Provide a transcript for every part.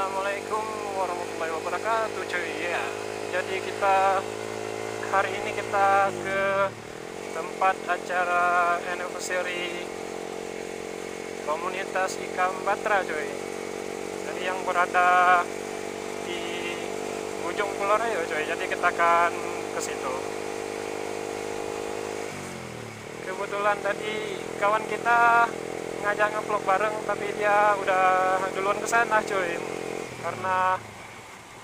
Assalamualaikum warahmatullahi wabarakatuh cuy ya. Jadi kita hari ini kita ke tempat acara anniversary komunitas ikan Batra cuy. Jadi yang berada di ujung Pulau Rayo cuy. Jadi kita akan ke situ. Kebetulan tadi kawan kita ngajak ngevlog bareng, tapi dia udah duluan ke sana coy, karena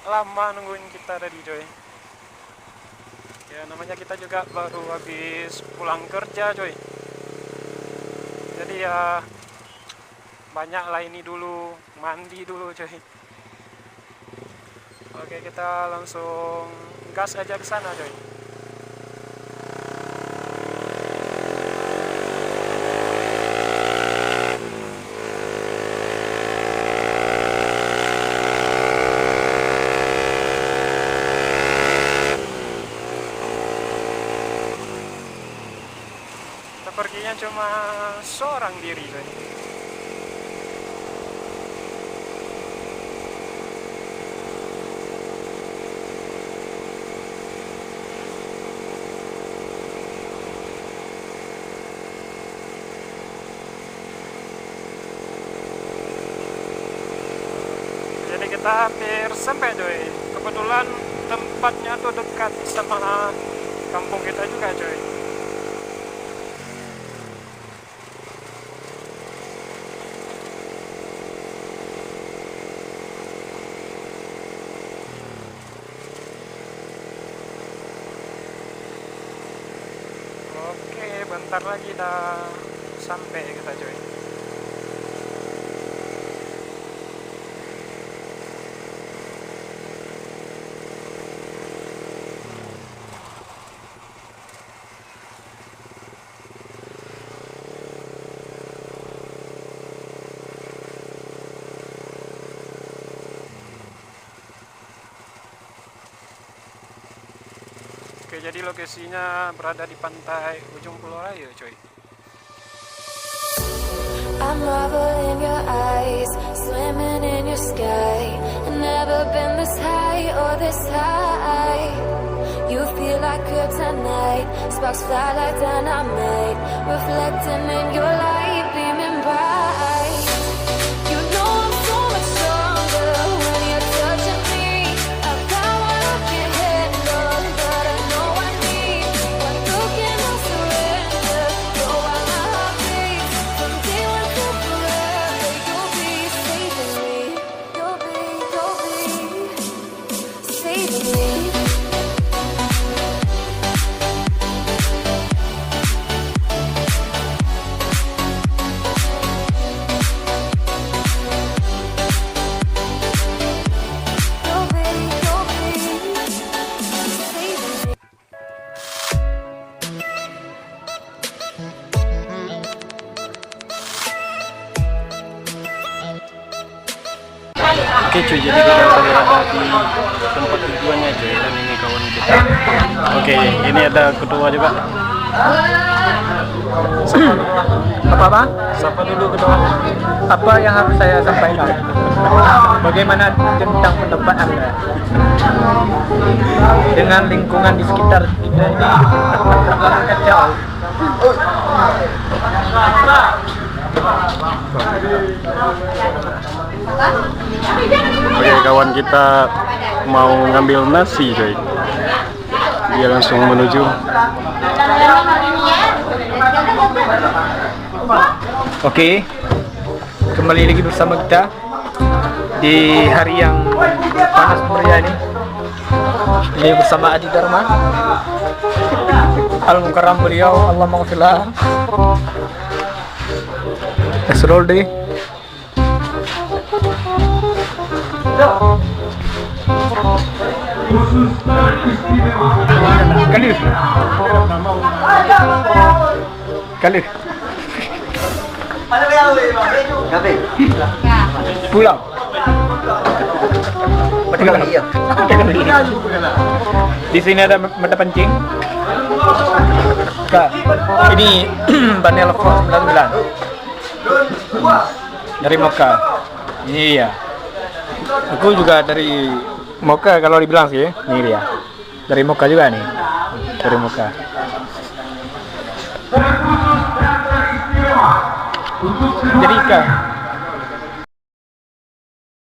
lama nungguin kita tadi coy. Ya namanya kita juga baru habis pulang kerja coy, jadi ya banyak lah ini dulu, mandi dulu coy. Oke, kita langsung gas aja ke sana coy. Perginya cuma seorang diri coy. Jadi kita hampir sampai coy. Kebetulan tempatnya tuh dekat sama kampung kita juga coy. Oke, bentar lagi dah sampai kita coy. Oke, jadi lokasinya berada di pantai ujung Pulau Rayo coy. I marvel in your eyes, swimming in your sky. I've never been this high or this high. You feel like kryptonite, sparks fly like dynamite, reflecting in your light, beaming bright. You know I'm so much stronger when you're touching me. I've got what I can't handle, but I know I need. When you cannot surrender, know why my heart beats. From day one to forever, you'll be saving me. You'll be saving me. Oke cuy, jadi kita berada di tempat tujuannya cuy, dan ini kawan kita. Oke, ini ada ketua juga. Apa? Sapa dulu ketua. Apa yang harus saya sampaikan? Bagaimana tentang pendapat Anda dengan lingkungan di sekitar kita ini? Kacau. Oke, kawan kita mau ngambil nasi coy. Dia langsung menuju. Oke, kembali lagi bersama kita di hari yang panas meriah ini. Ini bersama Adi Dharma, Al-Mukarram beliau, Allah maghfirlah, Esrol deh. Kalif pulang. Di sini ada mata pancing. Ini Banel Force 99 dari Mekah. Ini ya. Aku juga dari Mocha kalau dibilang sih, nih dia. Dari Mocha juga nih. Dari Mocha. Jadi ikan.